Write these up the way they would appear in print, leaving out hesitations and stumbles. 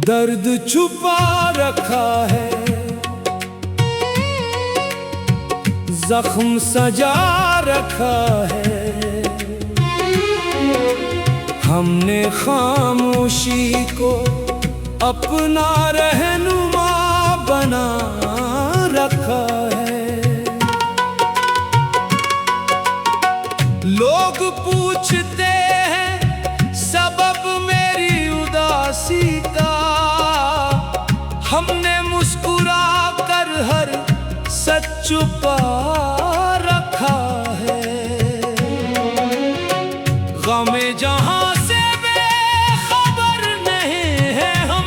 दर्द छुपा रखा है, जख्म सजा रखा है। हमने खामोशी को अपना रहनुमा बना रखा है। लोग पूछते हैं सबब मेरी उदासी का, हमने मुस्कुरा कर हर सच छुपा रखा है। गमे जहां से बेखबर नहीं है हम,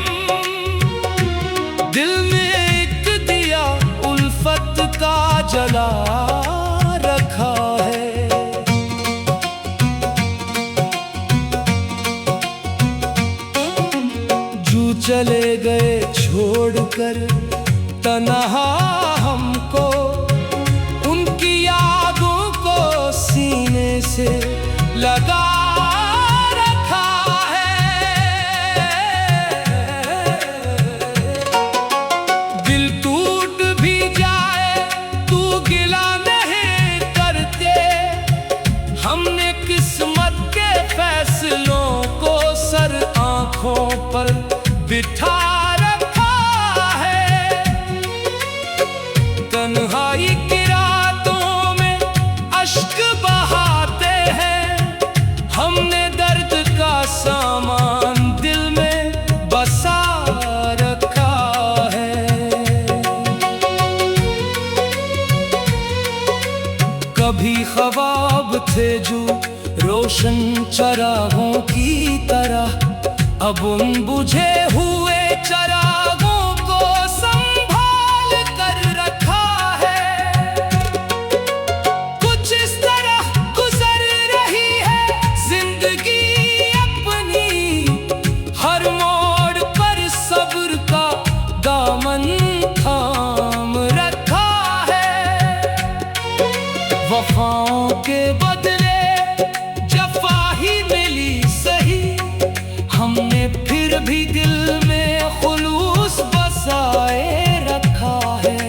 दिल में एक दिया उल्फत का जला रखा है। जू चले गए छोड़कर तन्हा हमको, उनकी यादों को सीने से लगा रखा है। दिल टूट भी जाए तू गिला नहीं करते, हमने किस्मत के फैसलों को सर आंखों पर बिठा रखा है। तन्हाई की रातों में अश्क बहाते हैं, हमने दर्द का सामान दिल में बसा रखा है। कभी ख्वाब थे जो रोशन चरागों की तरह, अब उन बुझे हुए चरागों को संभाल कर रखा है। कुछ इस तरह गुजर रही है जिंदगी अपनी, हर मोड़ पर सब्र का दामन थाम रखा है। वफाओं के बदले जफा ही मिली सही, हमने फिर भी दिल में खुलूस बसाए रखा है।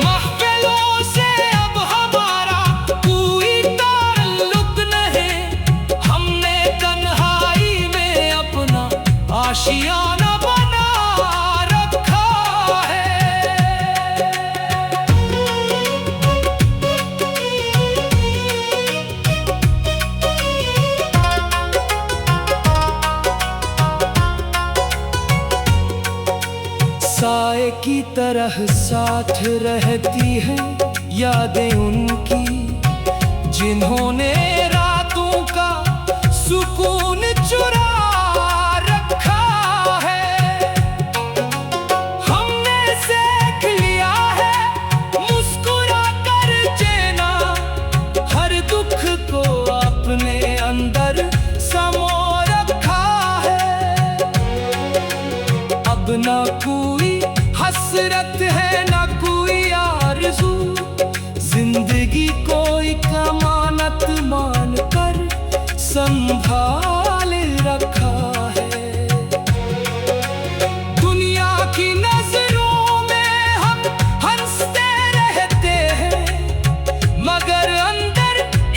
महफिलों से अब हमारा कोई ताल्लुक नहीं, हमने तन्हाई में अपना आशियाना बना रखा है। साए की तरह साथ रहती हैं यादें उनकी, जिन्होंने रातों का सुकून चुरा रखा है। हमने सीख लिया है मुस्कुरा कर जीना, हर दुख को अपने अंदर समो रखा है। अब ना कोई हसरत है ना कोई आरज़ू, जिंदगी को एक अमानत मान कर संभाल रखा है। दुनिया की नजरों में हम हंसते रहते हैं, मगर अंदर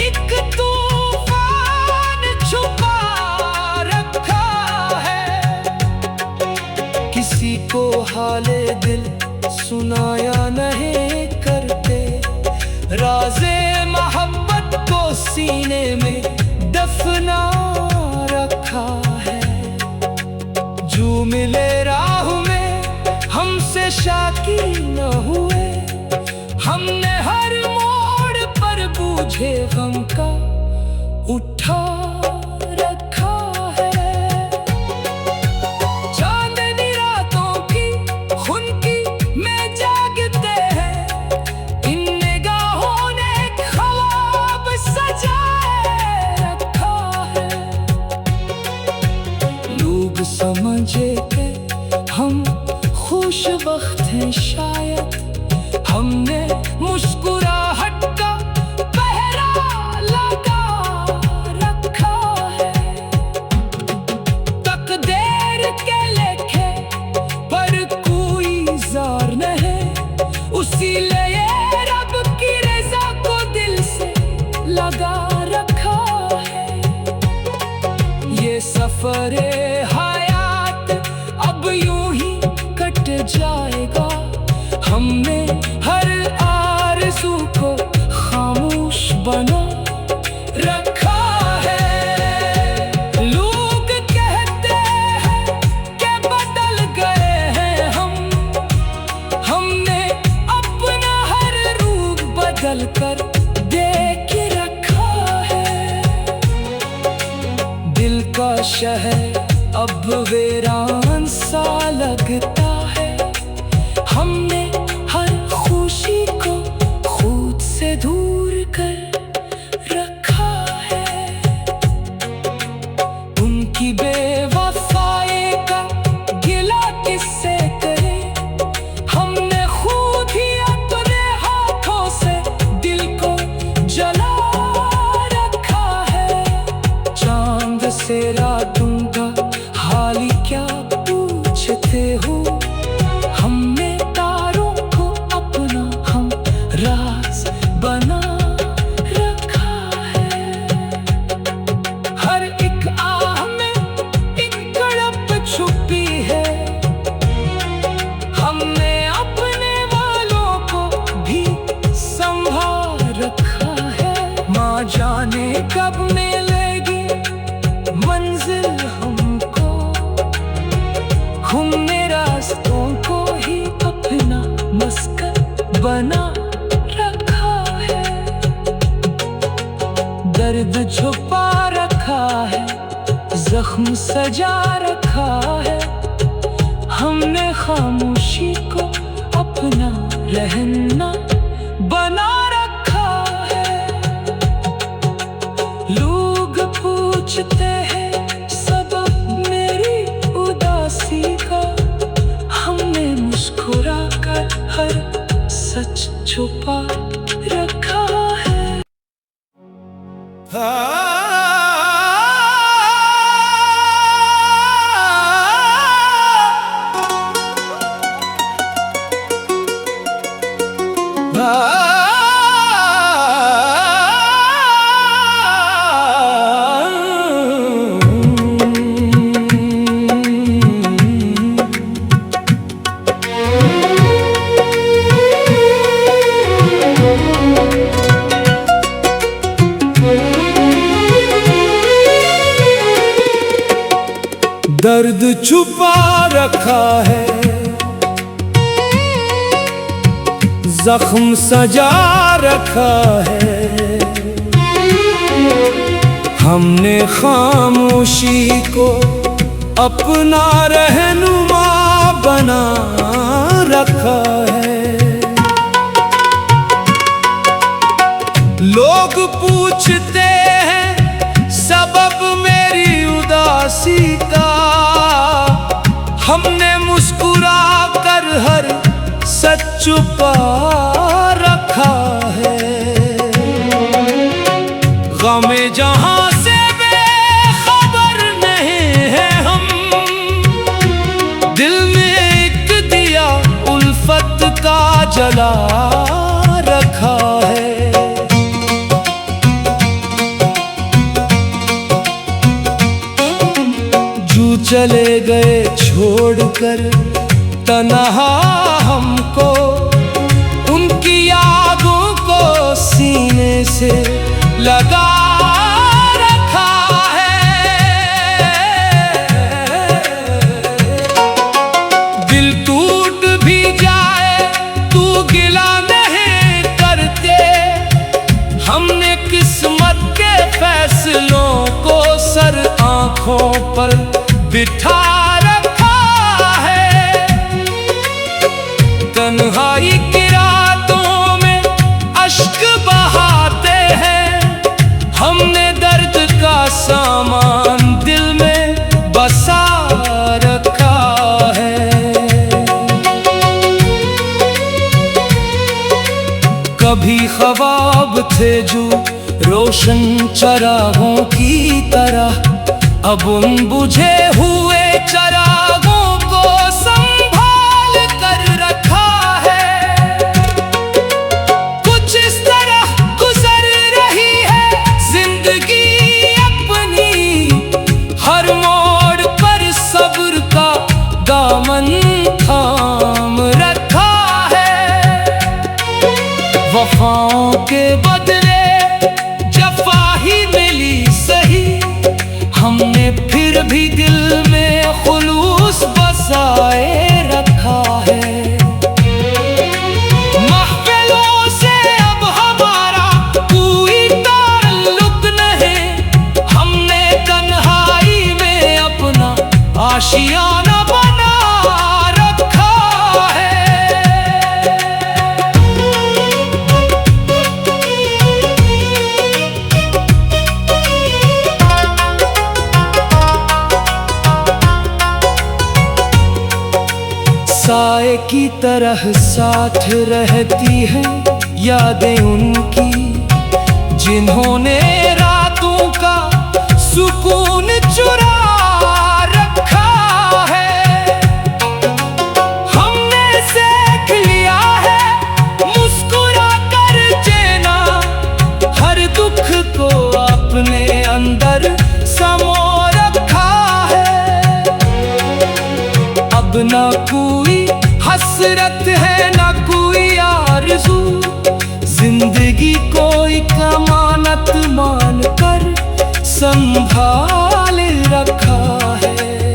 एक तूफान छुपा रखा है। किसी को हाले दिल सुनाया नहीं करते, राज़े मोहब्बत को सीने में दफना रखा है। जो मिले राह में हमसे शाकी न हुए, हमने हर मोड़ पर बूझे गम का उठा रखा है। चांदनी रातों की खुनकी में जागते हैं, इन निगाहों ने ख्वाब सजाए रखा है। लोग समझे के हम खुश वक्त हैं, शायद हमने मुस्कुराहट का पहरा लगा रखा है। तकदीर के लेखे पर कोई ज़ोर नहीं, उसीलिए रब की रज़ा को दिल से लगा रखा है। ये सफ़रे हयात अब यूं ही कट जाएगा, हमने हर आरज़ू को खामोश बना रखा है। लोग कहते हैं कि बदल गए हैं हम, हमने अपना हर रूप बदल कर देख रखा है। दिल का शहर अब वीरान सा लगता है, हमने हर खुशी को खुद से दूर कर रखा है। उनकी बेवफाई का गिला किससे करे, हमने खुद ही अपने हाथों से दिल को जला रखा है। चांद से रातों का हाल क्या पूछते हो, हमने तारों को अपना हम राज बना रखा है। हर एक आह में एक तड़प छुपी है, हमने अपने वालों को भी संभाल रखा है। माँ जाने कब मिलेगी मंजिल हमको, घूमने रास्तों को ही अपना मस्कन बना रखा है। दर्द छुपा रखा है, जख्म सजा रखा है, हमने खामोशी को अपना रहना बना रखा है। लोग पूछते हैं सबब मेरी उदासी का, हमने मुस्कुरा कर हर सच छुपा रखा है। दर्द छुपा रखा है, जख्म सजा रखा है, हमने खामोशी को अपना रहनुमा बना रखा है। लोग पूछते हैं सबब मेरी उदासी का, हमने मुस्कुरा कर हर सच छुपा रखा है। गमे जहां से बेखबर नहीं है हम, दिल में एक दिया उल्फत का जला रखा है। चले गए छोड़कर तन्हा हमको, उनकी यादों को सीने से लगा रखा है। दिल टूट भी जाए तू गिला नहीं करते, हमने किस्मत के फैसले फसलों को सर आंखों पर बिठा रखा है। तन्हाई की रातों में अश्क बहाते हैं, हमने दर्द का सामान दिल में बसा रखा है। कभी ख्वाब थे जो रोशन चरागों की तरह, अब उन बुझे हुए चरागों को संभाल कर रखा है। कुछ इस तरह गुजर रही है जिंदगी अपनी, हर मोड़ पर सब्र का दामन थाम रखा है। वफाओं के बदले जफा ही मिली सही, हमने फिर भी दिल में खुलूस बसाए रखा है। महफिलों से अब हमारा कोई ताल्लुक नहीं, हमने तन्हाई में अपना आशियाना बना रखा है। साए की तरह साथ रहती हैं यादें उनकी, जिन्होंने रातों का सुकून चुरा रखा है। हमने सीख लिया है मुस्कुरा कर जीना, हर दुख को अपने अंदर समो रखा है। अब ना कोई हसरत है ना कोई आरज़ू, जिंदगी को एक अमानत मान कर संभाल रखा है।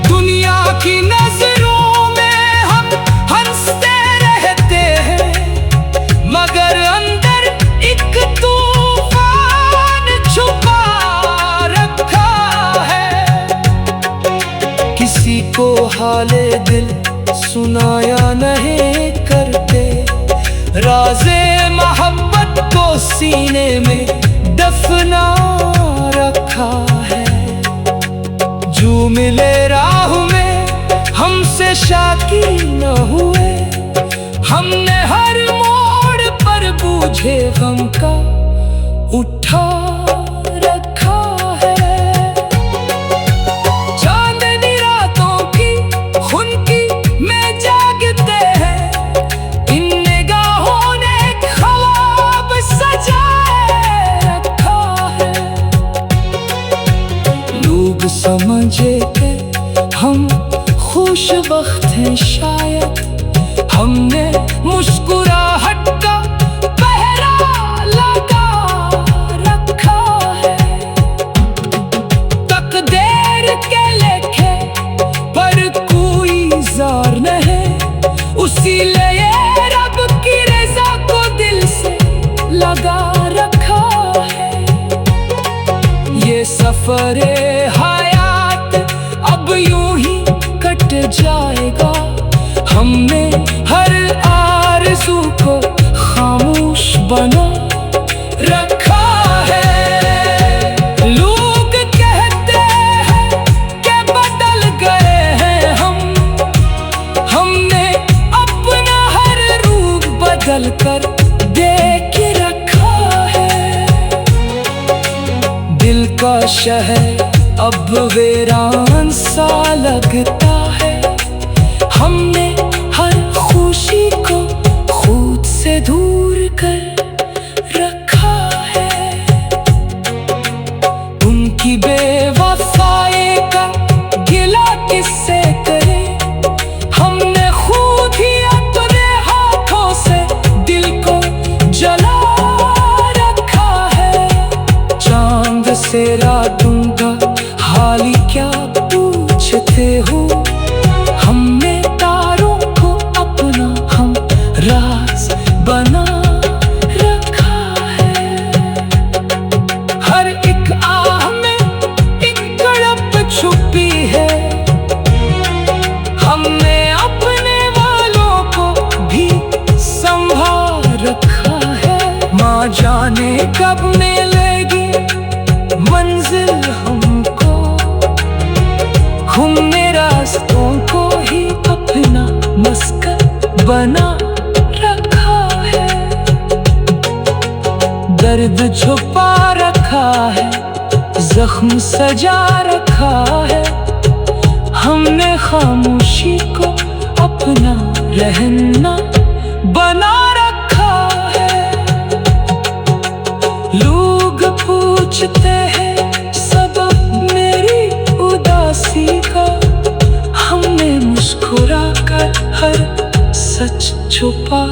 दुनिया की नजरों में हम हंसते रहते हैं, मगर अंदर एक तूफान छुपा रखा है। किसी को हाले दिल सुनाया नहीं करते, राज़े मोहब्बत को सीने में दफना रखा है। जो मिले राह में हमसे शाकी न हुए, हमने हर मोड़ पर बूझे गम का उठा रखा है। चांदनी रातों की खुनकी में जागते हैं, इन निगाहों ने ख्वाब सजाए रखा है। लोग समझे कि हम खुशबख्त हैं, शायद हमने मुस्कुराहट का पहरा लगा रखा है। तकदीर के लेखे पर कोई ज़ार नहीं, उसी लिए रब की रज़ा को दिल से लगा रखा है। ये सफरे हयात अब यूं ही कट जाएगा, हमने हर आरज़ू को खामोश बना रखा है। लोग कहते हैं कि बदल गए हैं हम, हमने अपना हर रूप बदल कर देख रखा है। दिल का शहर अब वीरान सा लगता है, हमने हर खुशी को खुद से दूर कर रखा है। उनकी बेवफाई का गिला किससे करे, हमने खुद ही अपने हाथों से दिल को जला रखा है। चांद से रातों का हाल क्या पूछते हो, हमने तारों को अपना हम राज बना रखा है। जाने कब मिलेगी मंजिल हमको, हमने रास्तों को ही अपना मस्कन बना रखा है। दर्द छुपा रखा है, जख्म सजा रखा है, हमने खामोशी को अपना रहना बना रखा है। लोग पूछते हैं सबब मेरी उदासी का, हमने मुस्कुरा कर हर सच छुपा